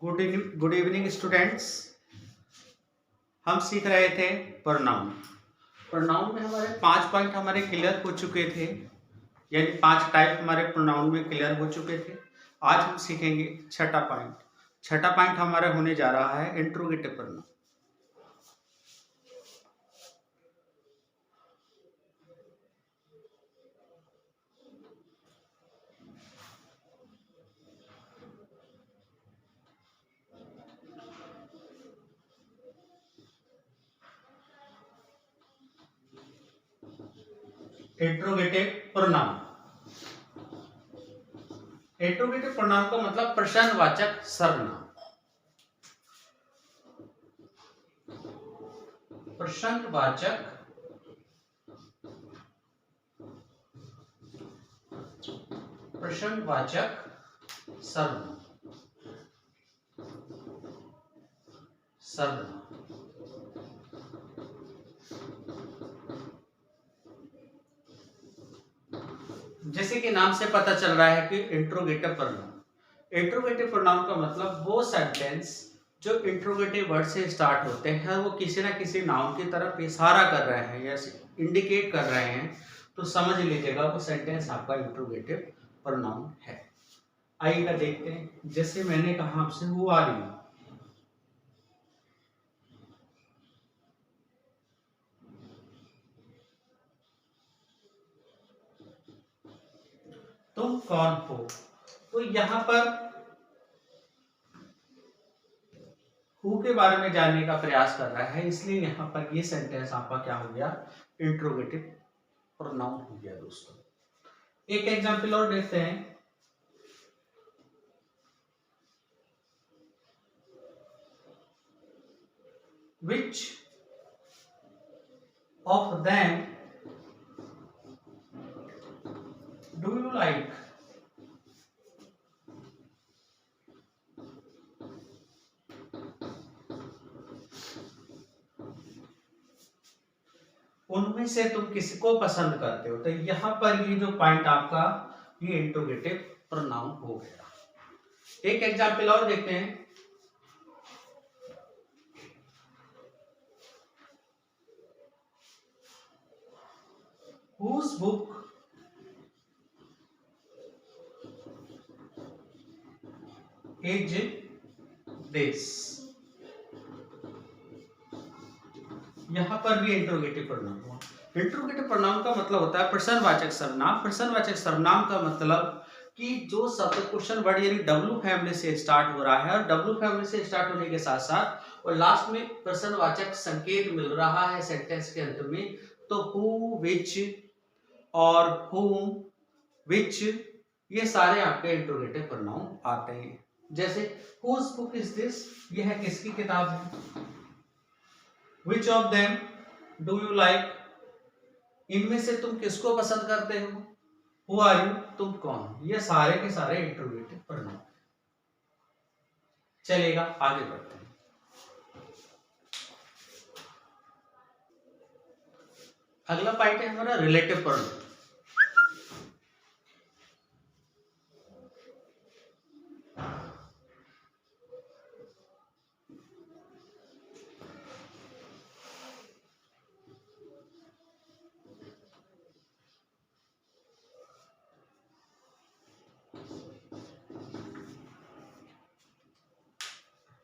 Good evening students. हम सीख रहे थे प्रोनाउन। प्रोनाउन में हमारे 5 पॉइंट हमारे क्लियर हो चुके थे, यानी 5 टाइप हमारे प्रोनाउन में क्लियर हो चुके थे। आज हम सीखेंगे छठा पॉइंट। छठा पॉइंट हमारा होने जा रहा है interrogative pronoun. Interrogative pronoun. Interrogative pronoun का मतलब प्रश्नवाचक सर्वनाम। प्रश्नवाचक सर्वनाम। जैसे कि नाम से पता चल रहा है कि इंट्रोगेटिव प्रोनाउन। इंट्रोगेटिव प्रोनाउन का मतलब वो सेंटेंस जो इंट्रोगेटिव वर्ड से स्टार्ट होते हैं, वो किसी ना किसी नाउन की तरफ इशारा कर रहे हैं या इंडिकेट कर रहे हैं, तो समझ लीजिएगा वो सेंटेंस आपका इंट्रोगेटिव प्रोनाउन है। आइएगा देखते हैं। जैसे मैंने कहा आपसे हु आर यू, तुम कौन हो। तो यहाँ पर हु के बारे में जानने का प्रयास कर रहा है, इसलिए यहाँ पर ये सेंटेंस आपका क्या हो गया, इंट्रोगेटिव प्रोनाउन हो गया दोस्तों। एक एग्जांपल और देखते हैं। Which of them do you like? उनमें से तुम किसको पसंद करते हो। तो यहां पर ये जो पॉइंट आपका, ये इंट्रोगेटिव प्रोनाउन हो गया। एक एग्जांपल और देखते हैं। Whose book is this? यहां पर भी इंट्रोगेटिव प्रोनाउन हुआ। इंट्रोगेटिव प्रोनाउन का मतलब होता है प्रश्नवाचक सर्वनाम। प्रश्नवाचक सर्वनाम का मतलब कि जो शब्द क्वेश्चन वर्ड यानी डब्ल्यू फैमिली से स्टार्ट हो रहा है, और डब्ल्यू फैमिली से स्टार्ट होने के साथ साथ और लास्ट में प्रश्नवाचक संकेत मिल रहा है सेंटेंस के अंत में, तो हु, विच और whom, which, ये सारे आपके इंट्रोगेटिव प्रोनाउन आते हैं। जैसे whose book is this, यह किसकी किताब है। Which of them do you like, इनमें से तुम किसको पसंद करते हो। Who are you, तुम कौन हो। ये सारे के सारे इंट्रोगेटिव प्रोनाउन। चलेगा, आगे बढ़ते हैं। अगला पॉइंट है हमारा रिलेटिव प्रोनाउन।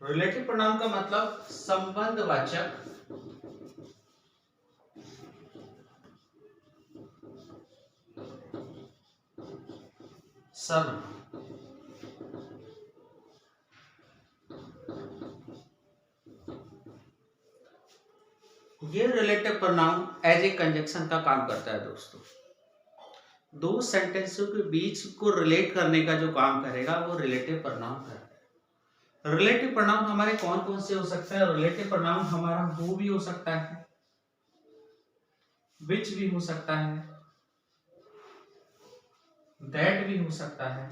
रिलेटिव प्रोनाउन का मतलब संबंधवाचक सर्वनाम। ये relative pronoun as a conjunction का काम करता है दोस्तों। दो सेंटेंसों के बीच को रिलेट करने का जो काम करेगा वो रिलेटिव प्रोनाउन करता है। रिलेटिव प्रोनाउन हमारे कौन कौन से हो सकता है। रिलेटिव प्रोनाउन हमारा हु भी हो सकता है, विच भी हो सकता है, दैट भी हो सकता है,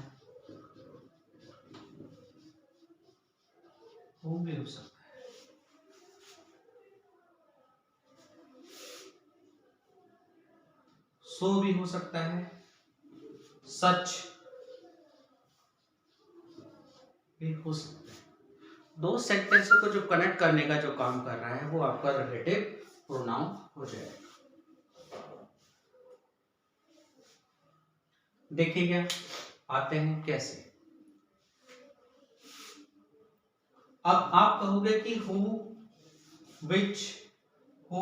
हु भी हो सकता है, सो भी हो सकता है, सच भी हो सकता है। दो सेंटेंस को जो कनेक्ट करने का जो काम कर रहा है वो आपका रिलेटिव प्रोनाउन हो जाएगा। देखिएगा आते हैं कैसे। अब आप कहोगे कि हु, विच, हु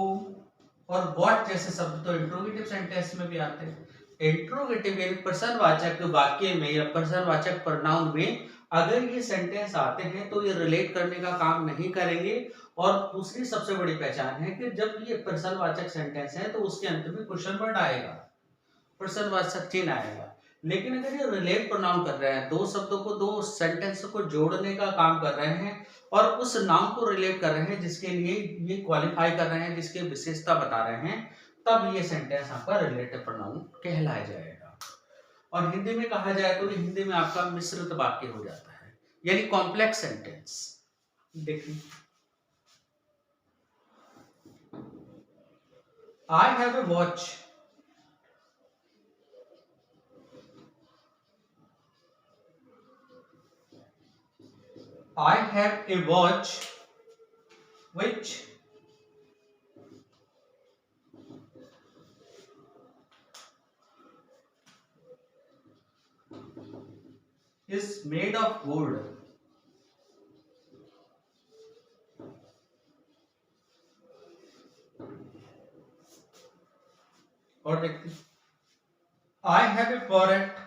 और व्हाट जैसे शब्द तो इंट्रोगेटिव सेंटेंस में भी आते हैं। इंट्रोगेटिव यानी प्रश्नवाचक वाक्य में या प्रश्नवाचक प्रोनाउन में अगर ये सेंटेंस आते हैं तो ये रिलेट करने का काम नहीं करेंगे। और दूसरी सबसे बड़ी पहचान है कि जब ये प्रश्नवाचक सेंटेंस है तो उसके अंत में क्वेश्चन वर्ड आएगा, प्रश्नवाचक चिन्ह आएगा। लेकिन अगर ये रिलेट प्रोनाउन कर रहे हैं, दो शब्दों को, दो सेंटेंस को जोड़ने का काम कर रहे हैं और उस नाम को रिलेट कर रहे हैं जिसके लिए ये क्वालिफाई कर रहे हैं, जिसकी विशेषता बता रहे हैं, तब ये सेंटेंस आपका रिलेटिव प्रोनाउन कहलाया जाएगा। और हिंदी में कहा जाए तो हिंदी में आपका मिश्रित वाक्य हो जाता है, यानी कॉम्प्लेक्स सेंटेंस। देखिए, I have a watch, I have a watch which is made of gold. और देखते हैं, I have a parrot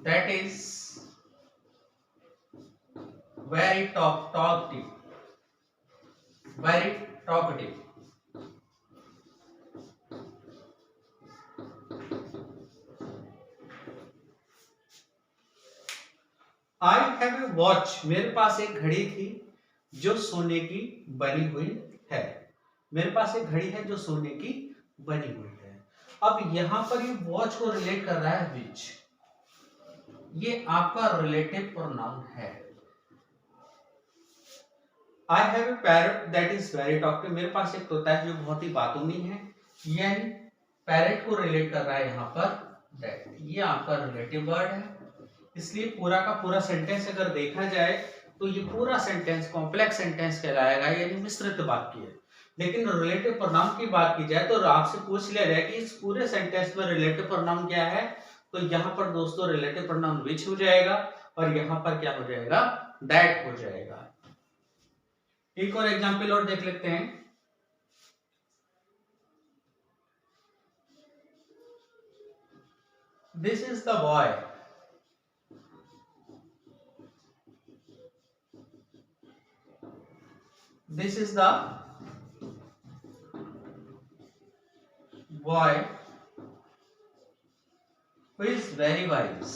that is very talkative, very talkative. I have a watch, मेरे पास एक घड़ी थी जो सोने की बनी हुई है। मेरे पास एक घड़ी है जो सोने की बनी हुई है। अब यहां पर ये वॉच को रिलेट कर रहा है विच, ये आपका रिलेटिव प्रोनाउन है। I have a parrot that is very talking, मेरे पास एक तोता है जो बहुत ही बातूनी है, यानी पैरट को रिलेट कर रहा है यहाँ पर दैट, ये आपका रिलेटिव वर्ड है। इसलिए पूरा का पूरा सेंटेंस अगर देखा जाए तो ये पूरा सेंटेंस कॉम्प्लेक्स सेंटेंस कहलाएगा, यानी मिश्रित वाक्य है। लेकिन रिलेटिव प्रोनाउन की बात की जाए तो आपसे पूछ लिया जाए कि इस पूरे सेंटेंस में रिलेटिव प्रोनाउन क्या है, तो यहाँ पर दोस्तों रिलेटिव प्रोनाउन विच हो जाएगा और यहाँ पर क्या हो जाएगा, दैट हो जाएगा। एक और एग्जांपल और देख लेते हैं। This is the boy, this is the boy who is very wise.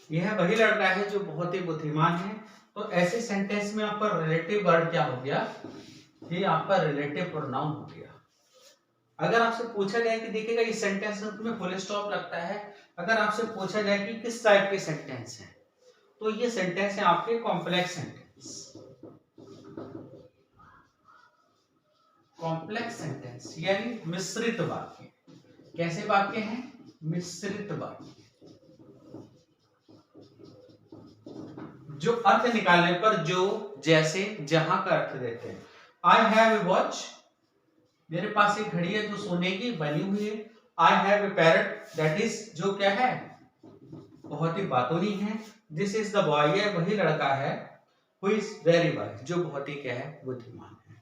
यह वही लड़का है जो बहुत ही बुद्धिमान है। तो ऐसे सेंटेंस में आपका रिलेटिव वर्ड क्या हो गया, ये आपका रिलेटिव प्रोनाउन हो गया। अगर आपसे पूछा जाए कि देखिएगा इस सेंटेंस में फुल स्टॉप लगता है, अगर आपसे पूछा जाए कि किस टाइप के सेंटेंस हैं, तो ये सेंटेंस है आपके कॉम्प्लेक्स सेंटेंस। कॉम्प्लेक्स सेंटेंस यानी मिश्रित वाक्य। कैसे वाक्य हैं, मिश्रित वाक्य, जो अर्थ निकालने पर जो, जैसे, जहां का अर्थ देते हैं। आई हैव ए वॉच, मेरे पास एक घड़ी है जो सोने की बनी हुई है। I have a parrot that is, जो क्या है, बहुत ही बातूनी है। दिस इज द बॉय, ये वही लड़का है, हु इज वेरी वाइज, जो बहुत ही क्या है, बुद्धिमान है।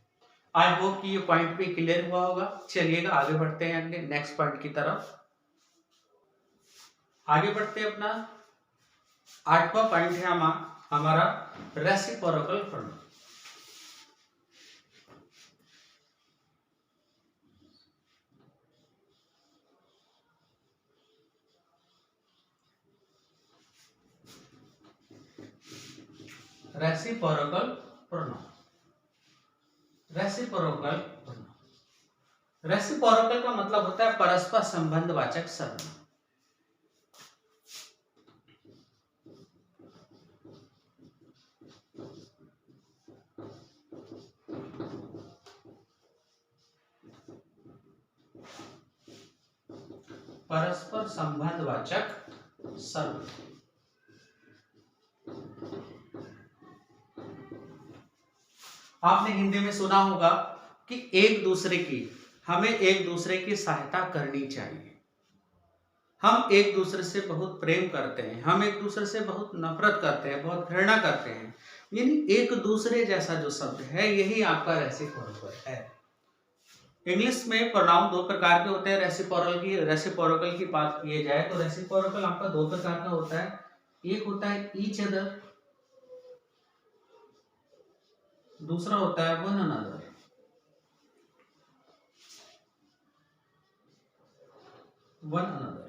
आई होप कि ये पॉइंट भी क्लियर हुआ होगा। चलिएगा आगे बढ़ते हैं अगले नेक्स्ट पॉइंट की तरफ। आगे बढ़ते हैं, अपना 8वां पॉइंट है हमारा reciprocal pronoun. Reciprocal pronoun, reciprocal pronoun, reciprocal का मतलब होता है परस्पर संबंधवाचक सर्वनाम। परस्पर संबंधवाचक शब्द। आपने हिंदी में सुना होगा कि हमें एक दूसरे की सहायता करनी चाहिए। हम एक दूसरे से बहुत प्रेम करते हैं, हम एक दूसरे से बहुत नफरत करते हैं, बहुत घृणा करते हैं। यानी एक दूसरे जैसा जो शब्द है, यही आपका रेसिप्रोकल है। इंग्लिश में प्रोनाउन दो प्रकार के होते हैं। रेसिप्रोकल की बात की जाए तो रेसिप्रोकल आपका दो प्रकार का होता है। एक होता है ईच अदर, दूसरा होता है वन अनदर। वन अनदर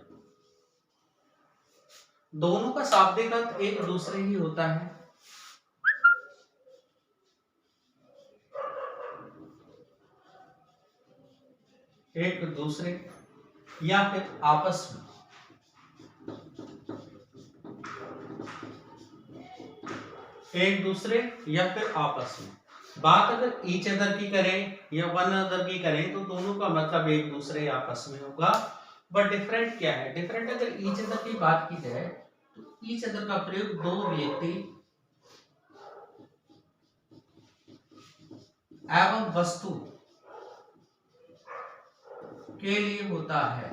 दोनों का शाब्दिक अर्थ एक दूसरे ही होता है। एक दूसरे या फिर आपस में। एक दूसरे या फिर आपस में। बात अगर ईच अदर की करें या वन अदर की करें तो दोनों का मतलब एक दूसरे आपस में होगा। बट डिफरेंट क्या है? डिफरेंट अगर ईच अदर की बात की जाए तो ईच अदर का प्रयोग दो व्यक्ति एवं वस्तु के लिए होता है।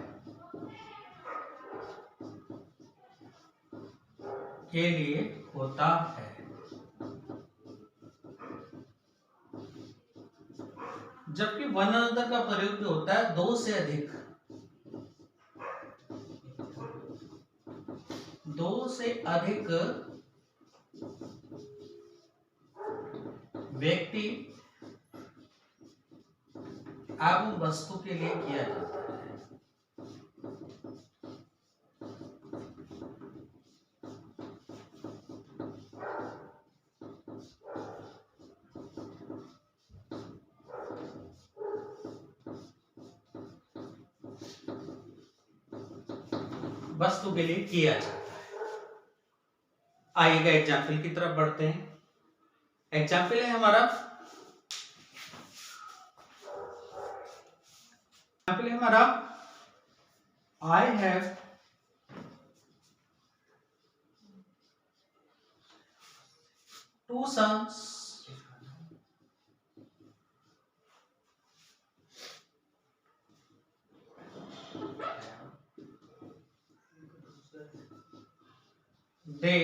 के लिए होता है। जबकि वन अनदर का प्रयोग जो होता है दो से अधिक व्यक्ति एवं वस्तु के लिए किया जाता है। वस्तु के लिए किया जाता है। आइएगा एग्जाम्पल की तरफ बढ़ते हैं। एग्जाम्पल है हमारा I have two sons they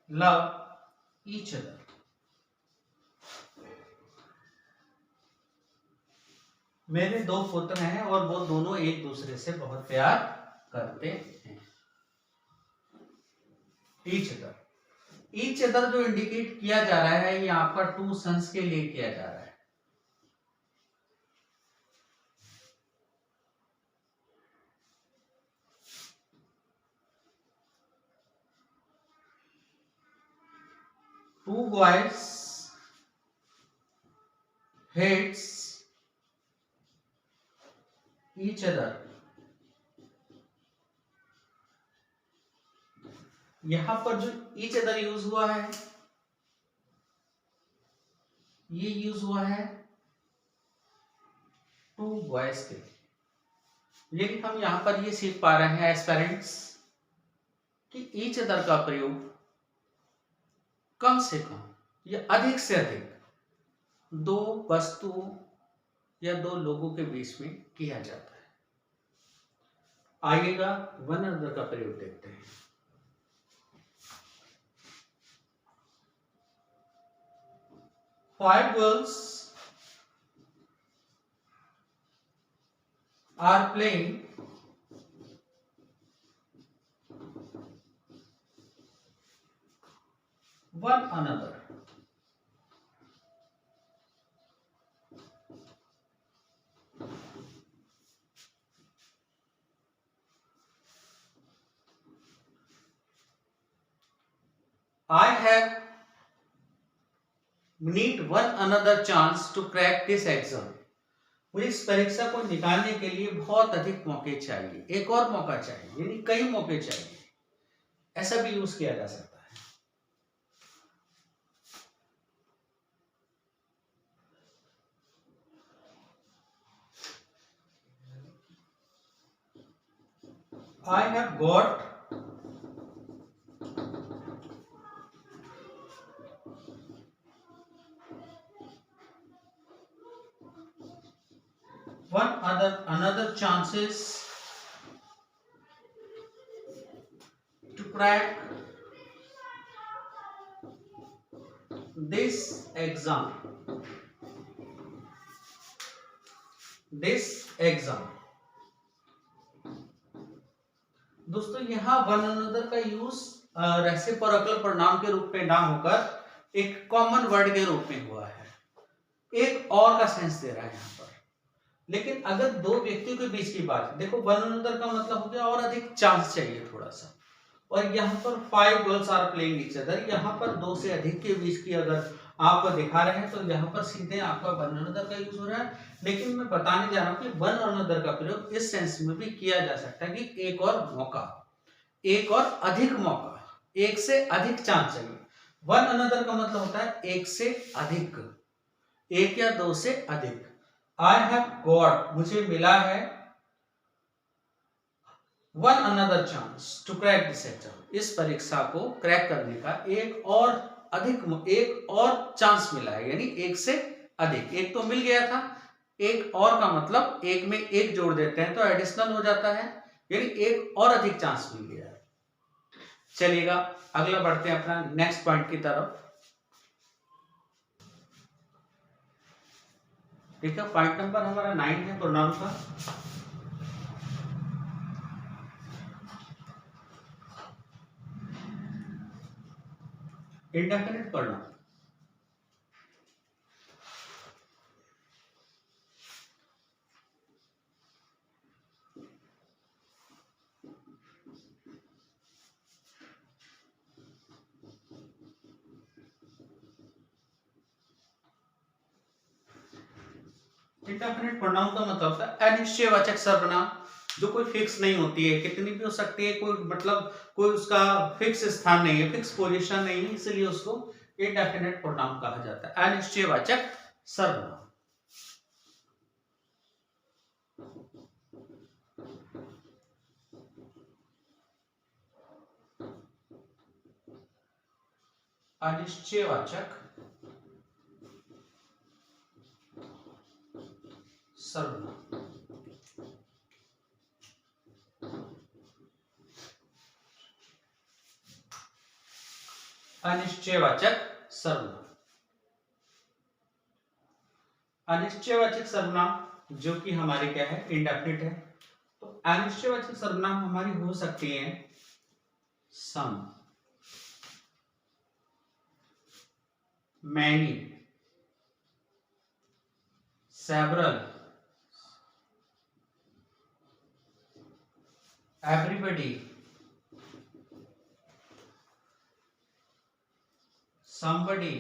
love each other। मेरे दो पुत्र हैं और वो दोनों एक दूसरे से बहुत प्यार करते हैं। ईच अदर जो इंडिकेट किया जा रहा है ये आपका टू सन्स के लिए किया जा रहा है। Two boys hates each other. यहां पर जो ईच अदर यूज हुआ है ये यूज हुआ है टू बॉयज के लिए। लेकिन हम यहां पर ये सीख पा रहे हैं एज पेरेंट्स कि ईच अदर का प्रयोग कम से कम या अधिक से अधिक दो वस्तुओं या दो लोगों के बीच में किया जाता है। आइएगा वन अनदर का प्रयोग देखते हैं। Five girls are playing one another। I have need one another chance to crack this exam। मुझे इस परीक्षा को निकालने के लिए बहुत अधिक मौके चाहिए, एक और मौका चाहिए, यानी कई मौके चाहिए। ऐसा भी यूज किया जा सकता है। I have got another chances to crack this exam. दोस्तों यहाँ वन अनदर का यूज रेसिप्रोकल प्रोनाउन के रूप में ना होकर एक कॉमन वर्ड के रूप में हुआ है, एक और का सेंस दे रहा है यहाँ पर। लेकिन अगर दो व्यक्तियों के बीच की बात, देखो वन अनदर का मतलब हो गया और अधिक चांस चाहिए थोड़ा सा, और यहाँ पर 5 girls are playing each other, यहाँ पर दो से अधिक के बीच की अगर आप दिखा रहे हैं तो यहाँ पर सीधे आपका वन अनदर का यूज हो रहा है। लेकिन मैं बताने जा रहा हूँ कि वन अनदर का प्रयोग इस सेंस में भी किया जा सकता है कि एक और मौका, एक और अधिक मौका, एक से अधिक चांस चाहिए। वन अनदर का मतलब होता है एक से अधिक, एक या दो से अधिक। आई हैव गॉट, मुझे मिला है, one another chance to crack this exam, इस परीक्षा को क्रैक करने का एक और अधिक, एक और चांस मिला है, यानी एक से अधिक। एक तो मिल गया था, एक और का मतलब एक में एक जोड़ देते हैं तो एडिशनल हो जाता है, यानी एक और अधिक चांस मिल गया है। चलिएगा अगला बढ़ते हैं अपना नेक्स्ट पॉइंट की तरफ। ठीक है, पॉइंट नंबर हमारा 9 है प्रोनाउन का। इंडेफिनिट प्रोनाउन, इंडेफिनिट प्रोनाउन का मतलब होता है अनिश्चयवाचक सर्वनाम, जो कोई फिक्स नहीं होती है, कितनी भी हो सकती है, कोई मतलब कोई उसका फिक्स स्थान नहीं है, फिक्स पोजीशन नहीं है, इसलिए उसको इंडेफिनिट प्रोनाउन कहा जाता है, अनिश्चयवाचक सर्वनाम। अनिश्चयवाचक सर्वनाम, अनिश्चयवाचक सर्वनाम। अनिश्चयवाचक सर्वनाम जो कि हमारे क्या है, इंडेफिनिट है। तो अनिश्चयवाचक सर्वनाम हमारी हो सकती है some, many, several, everybody, somebody,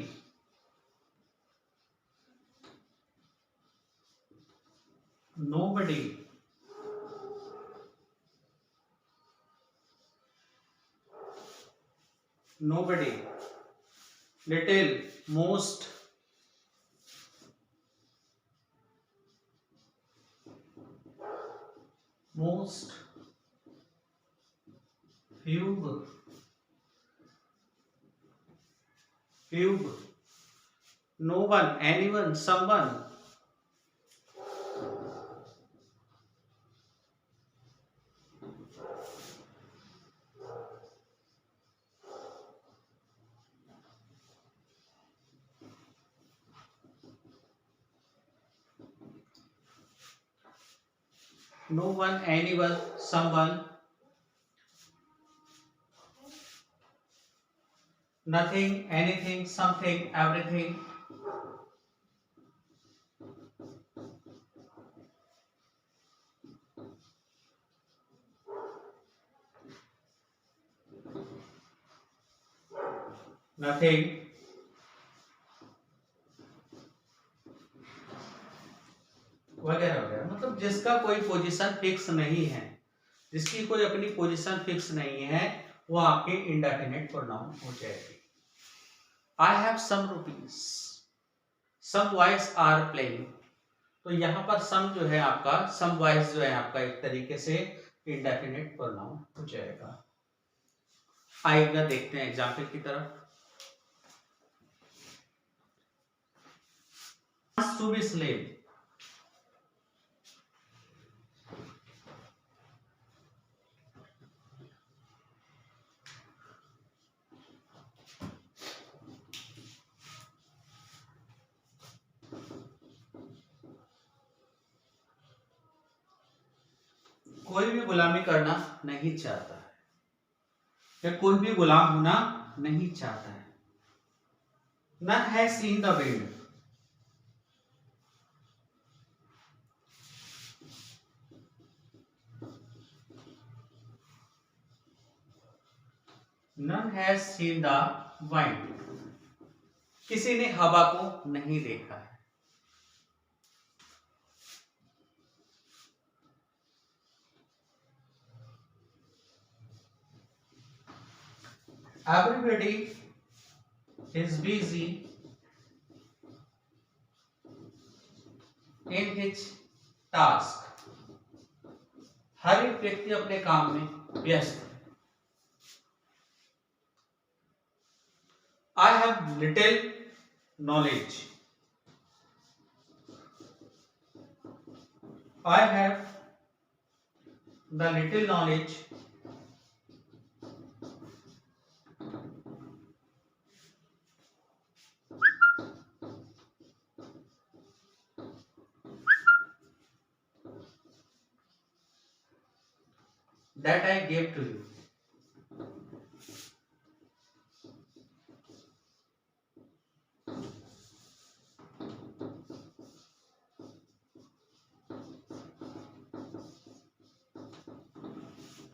nobody, nobody, little, most, most, few, few, no one, anyone, someone, no one, anyone, someone, nothing, anything, something, everything, nothing, वगैरह वगैरह। मतलब जिसका कोई पोजीशन फिक्स नहीं है, जिसकी कोई अपनी पोजीशन फिक्स नहीं है, वो आपके इंडेफिनिट प्रोनाउन हो जाएगी। I have some rupees, some boys are playing. तो यहाँ पर सम जो है आपका, सम बॉयज जो है आपका एक तरीके से इंडेफिनिट प्रोनाउन हो जाएगा। आएगा, देखते हैं एग्जाम्पल की तरफ। टू बी स्लेव, कोई भी गुलामी करना नहीं चाहता है, या कोई भी गुलाम होना नहीं चाहता है। None has seen the wind, none has seen the wind, किसी ने हवा को नहीं देखा है। Everybody is busy in his task, हर एक व्यक्ति अपने काम में व्यस्त है। I have little knowledge, I have the little knowledge that I gave to you.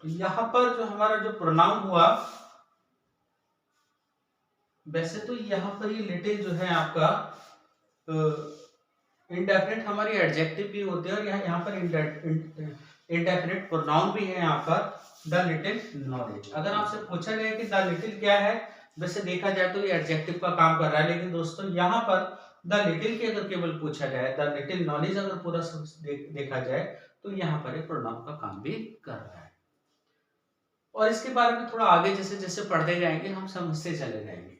यहां पर जो हमारा जो प्रोनाउन हुआ, वैसे तो यहाँ पर ये लिटिल जो है आपका इंडेफिनिट हमारी एडजेक्टिव भी होते हैं, और यहाँ पर इंडेफिनिट प्रोनाउन भी है यहाँ पर द लिटिल नॉलेज। अगर आपसे पूछा गया कि द लिटिल क्या है, वैसे देखा जाए तो ये एडजेक्टिव का काम कर रहा है, लेकिन दोस्तों यहाँ पर द लिटिल के अगर केवल पूछा जाए, द लिटिल नॉलेज अगर पूरा देखा जाए, तो यहाँ पर ये प्रोनाउन का काम भी कर रहा है। और इसके बारे में थोड़ा आगे जैसे जैसे पढ़ते जाएंगे हम समझते चले जाएंगे।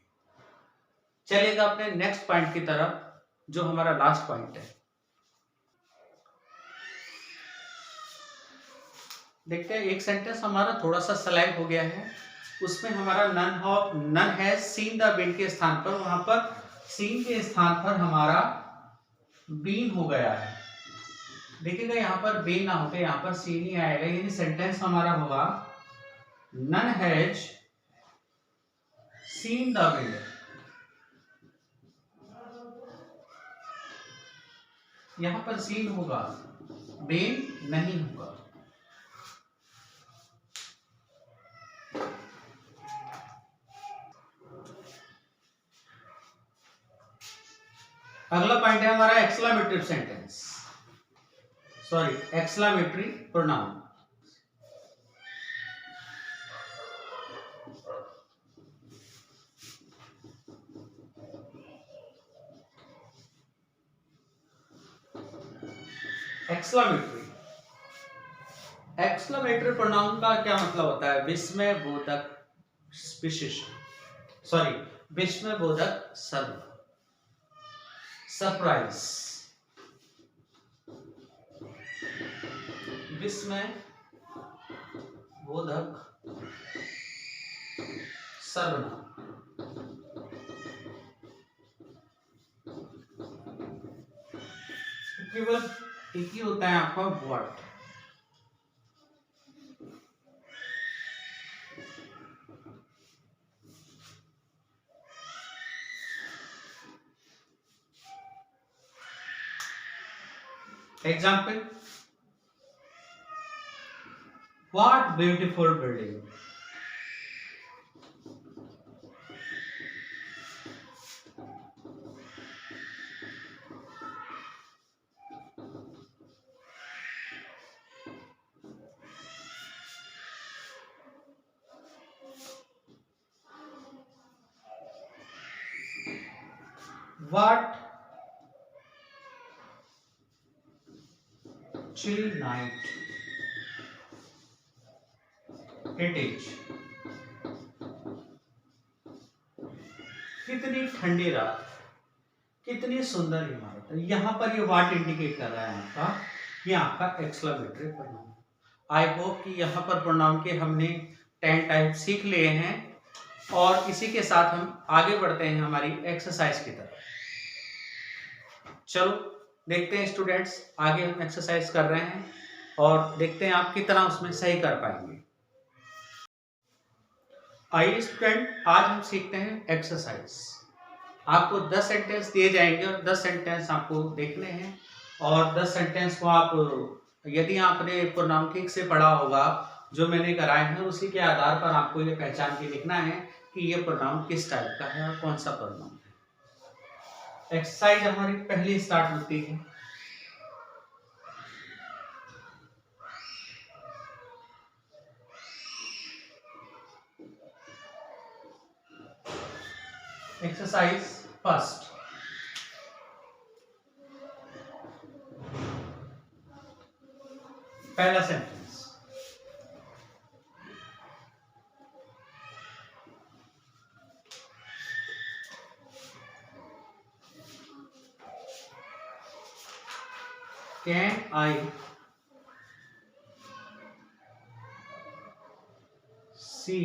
चलेगा अपने नेक्स्ट पॉइंट की तरफ, जो हमारा लास्ट पॉइंट है। देखते हैं, एक सेंटेंस हमारा थोड़ा सा सेलेक्ट हो गया है, उसमें हमारा none has seen the wind के स्थान पर, वहां पर सीन के स्थान पर हमारा बीन हो गया है। देखिएगा यहाँ पर बीन ना होकर यहाँ पर सीन ही आएगा, यानी सेंटेंस हमारा होगा none has seen the wind. यहां पर सीन होगा, बीन नहीं होगा। अगला पॉइंट है हमारा exclamatory sentence, sorry exclamatory pronoun. Exclamatory pronoun का क्या मतलब होता है? विस्मय बोधक विशिष्ट, सॉरी विस्मय बोधक सर्व, सरप्राइज, विस्मय बोधक सर्वनाम। केवल एक ही होता है आपका what. Example, what beautiful building, what chill night, it is. कितनी ठंडी रात, कितनी सुंदर इमारत है। यहां पर ये वाट इंडिकेट कर रहा है आपका, ये आपका एक्सक्लेमेटरी प्रोनाउन। आई होप कि यहाँ पर प्रोनाउन के हमने 10 टाइप सीख लिए हैं और इसी के साथ हम आगे बढ़ते हैं हमारी एक्सरसाइज की तरफ। चलो देखते हैं स्टूडेंट्स, आगे हम एक्सरसाइज कर रहे हैं और देखते हैं आप कितना उसमें सही कर पाएंगे। आइए स्टूडेंट, आज हम सीखते हैं एक्सरसाइज। आपको 10 सेंटेंस दिए जाएंगे और 10 सेंटेंस आपको देखने हैं और 10 सेंटेंस को आप, यदि आपने प्रोनाउन ठीक से पढ़ा होगा जो मैंने कराए हैं, उसी के आधार पर आपको ये पहचान के लिखना है कि ये प्रोनाउन किस टाइप का है और कौन सा प्रोनाउन है। एक्सरसाइज हमारी पहली स्टार्ट होती है। एक्सरसाइज फर्स्ट, पहला sentence, can I see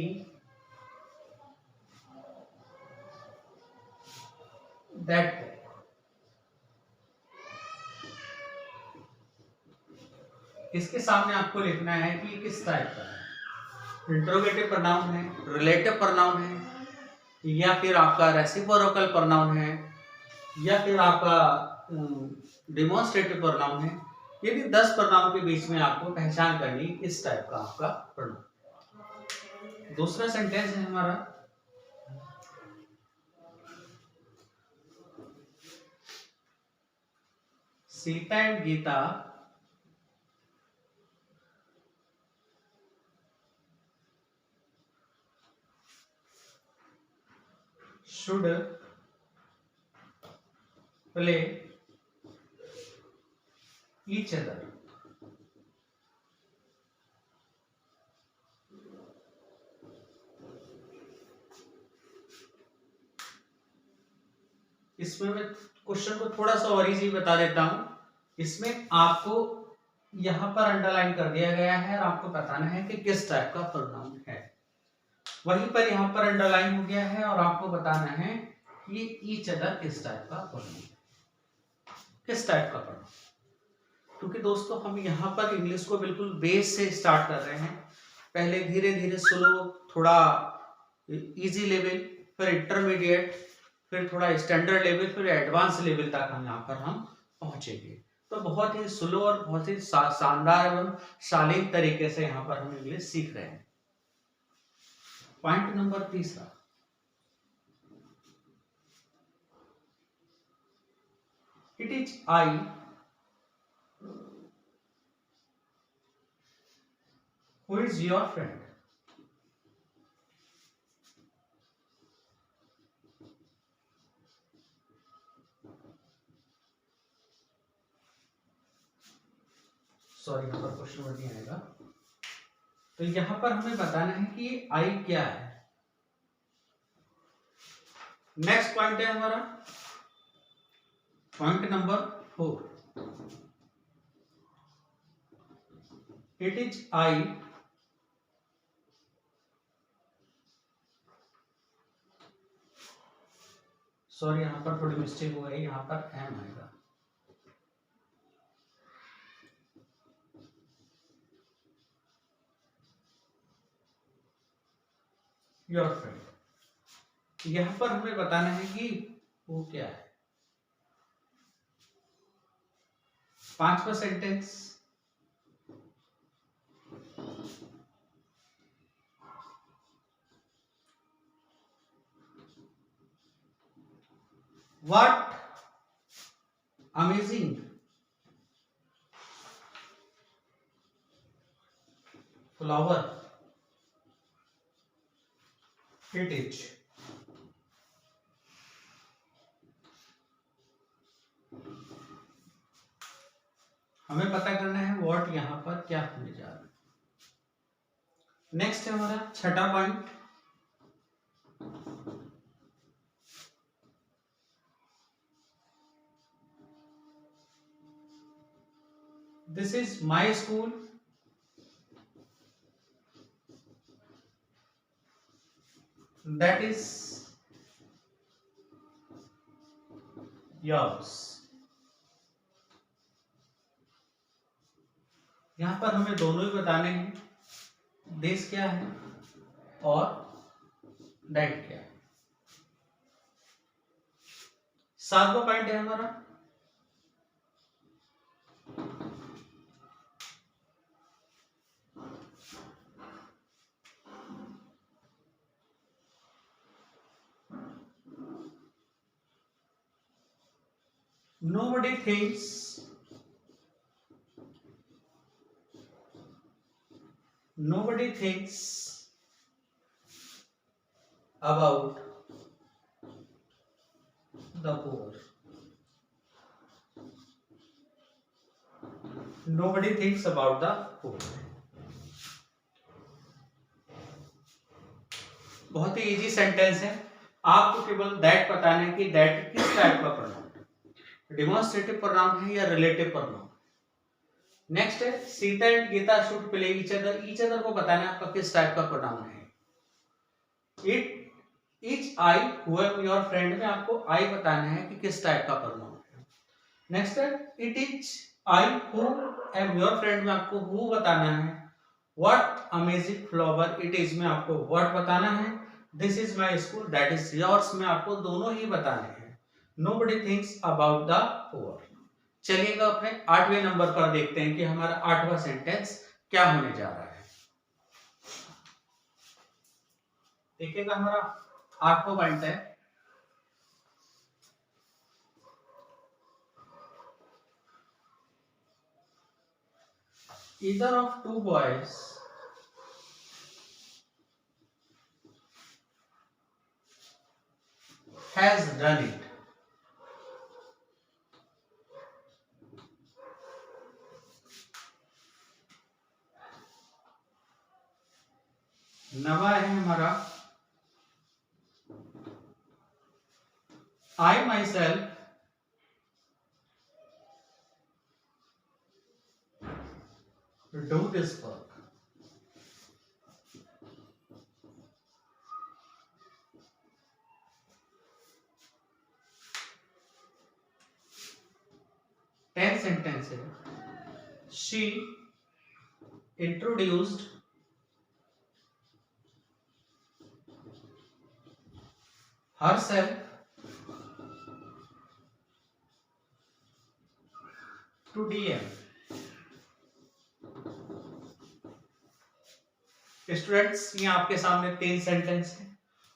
that. इसके सामने आपको लिखना है कि ये किस टाइप का है। इंट्रोगेटिव प्रोनाउन है, रिलेटिव प्रोनाउन है, या फिर आपका रेसिप्रोकल प्रोनाउन है, या फिर आपका डिमॉन्स्ट्रेटिव प्रोनाउन है। यदि 10 प्रोनाउन के बीच में आपको पहचान करनी किस टाइप का आपका प्रोनाउन। दूसरा सेंटेंस है हमारा, Sita and Gita should play each other। इसमें मैं क्वेश्चन को थोड़ा सा और इजी बता देता हूं। इसमें आपको यहां पर अंडरलाइन कर दिया गया है और आपको बताना है कि किस टाइप का प्रोनाउन है। वहीं पर यहां पर अंडरलाइन हो गया है और आपको बताना है कि ईच अदर किस टाइप का प्रोनाउन, किस टाइप का प्रोनाउन। क्योंकि दोस्तों हम यहाँ पर इंग्लिश को बिल्कुल बेस से स्टार्ट कर रहे हैं। पहले धीरे धीरे स्लो, थोड़ा इजी लेवल, फिर इंटरमीडिएट, फिर थोड़ा स्टैंडर्ड लेवल, फिर एडवांस लेवल तक हम यहाँ पर हम पहुंचेंगे। तो बहुत ही स्लो और बहुत ही शानदार एवं शालीन तरीके से यहाँ पर हम इंग्लिश सीख रहे हैं। पॉइंट नंबर तीसरा, it is I who is your friend. Sorry, यहाँ पर क्वेश्चन वर्ड नहीं आएगा। तो यहां पर हमें बताना है कि आई क्या है। नेक्स्ट पॉइंट है हमारा point number 4, it is I sorry, यहां पर थोड़ी मिस्टेक हो गई, यहां पर एम आएगा। Your friend. यहां पर हमें बताना है कि वो क्या है। 5वां sentence, what amazing flower it is. हमें पता करना है व्हाट यहां पर क्या होने जा रहा है। नेक्स्ट है हमारा छठा point, this is my school, that is yours. यहां पर हमें दोनों ही बताने हैं, दिस क्या है और दैट क्या है। सातवां पॉइंट है हमारा nobody thinks about the poor, nobody thinks about the poor। बहुत ही इजी सेंटेंस है, आपको केवल दैट बताना है कि दैट किस टाइप का प्रोनाउन है, डिमॉन्स्ट्रेटिव प्रोनाउन है या रिलेटिव प्रोनाउन। नेक्स्ट है Sita and Gita should play each other, each other को बताना है आपका किस टाइप का प्रोनाउन है। It each I who am your friend में आपको आई बताना है कि किस टाइप का प्रोनाउन है। नेक्स्ट है it is I who am your friend में आपको हु बताना है। What amazing flower it is में आपको व्हाट बताना है। This is my school that is yours में आपको दोनों ही बताने हैं। Nobody thinks about the poor. चलिएगा अपने 8वें नंबर पर देखते हैं कि हमारा 8वां सेंटेंस क्या होने जा रहा है। देखिएगा हमारा 8वां पॉइंट है either of two boys has done it। नवा है हमारा I myself do this work। Tenth sentence है she introduced herself to DM। Students ये आपके सामने 3 सेंटेंस है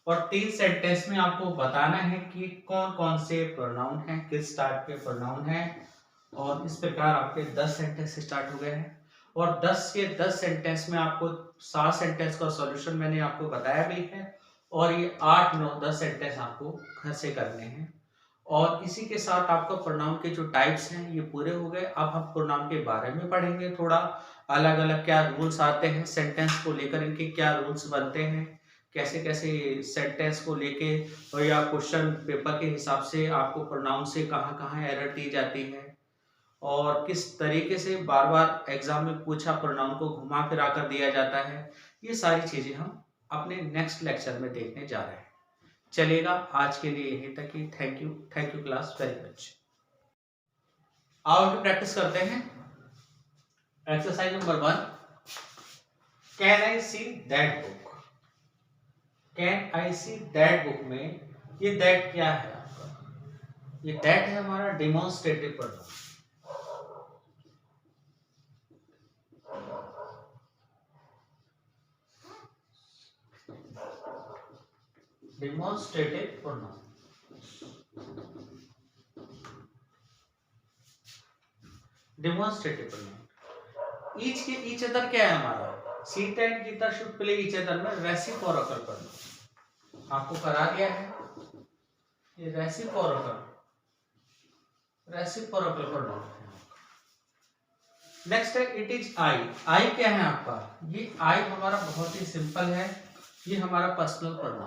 और 3 सेंटेंस में आपको बताना है कि कौन कौन से प्रोनाउन हैं, किस टाइप के प्रोनाउन हैं। और इस प्रकार आपके 10 सेंटेंस स्टार्ट हो गए हैं और 10 के 10 सेंटेंस में आपको 7 सेंटेंस का सॉल्यूशन मैंने आपको बताया भी है और ये 8, 9, 10 सेंटेंस आपको घर से करने हैं। और इसी के साथ आपका प्रोनाउन के जो टाइप्स हैं ये पूरे हो गए। अब हम प्रोनाउन के बारे में पढ़ेंगे, थोड़ा अलग अलग क्या रूल्स आते हैं सेंटेंस को लेकर, इनके क्या रूल्स बनते हैं, कैसे कैसे सेंटेंस को लेके और या क्वेश्चन पेपर के हिसाब से आपको प्रोनाउन से कहाँ कहाँ एरर दी जाती है और किस तरीके से बार बार एग्जाम में पूछा प्रोनाउन को घुमा फिरा कर दिया जाता है। ये सारी चीजें हम अपने नेक्स्ट लेक्चर में देखने जा रहे हैं। चलेगा आज के लिए यहीं तक ही। Thank you class very much. आओ प्रैक्टिस करते हैं। Exercise number 1, can I see that book. Can I see that book में ये दैट क्या है आपका, ये दैट है हमारा demonstrative pronoun. Demonstrative pronoun, demonstrative pronoun. Each के ईच अदर क्या है हमारा, Sita and Gita should play each other में रेसिप्रोकल प्रोनाउन आपको करा दिया है। ये रेसिप्रोकल प्रोनाउन है। नेक्स्ट है इट इज आई। आई क्या है आपका? ये आई हमारा बहुत ही सिंपल है, ये हमारा personal pronoun,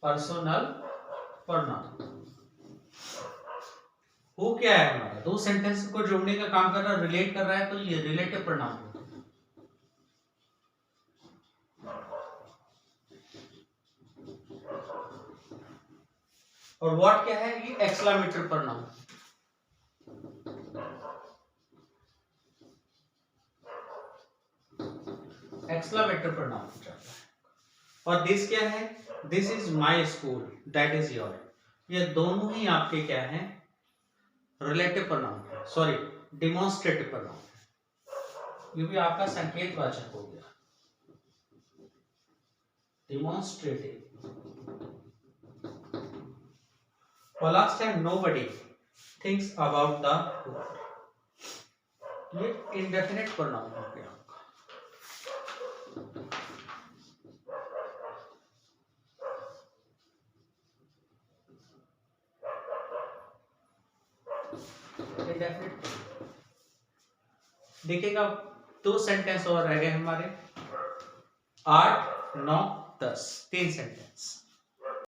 personal pronoun. Who क्या है हमारा? दो सेंटेंस को जोड़ने का काम कर रहा है, रिलेट कर रहा है, तो ये रिलेटिव प्रोनाउन है। और व्हाट क्या है? ये एक्सक्लेमेटरी प्रोनाउन। एक्सक्लेमेटरी प्रोनाउन जाता है। और दिस क्या है? This is my school, that is your. ये दोनों ही आपके क्या हैं? रिलेटिव प्रोनाउन है, सॉरी डिमॉन्स्ट्रेटिव प्रोनाउन है। ये भी आपका संकेतवाचक हो गया, डिमॉन्स्ट्रेटिव। और लास्ट है nobody thinks about the poor. ये इंडेफिनिट प्रोनाउन हो गया आपका। इंडेफिनिट। देखिएगा, दो सेंटेंस और रह गए हमारे, 8, 9, 10, 3 सेंटेंस।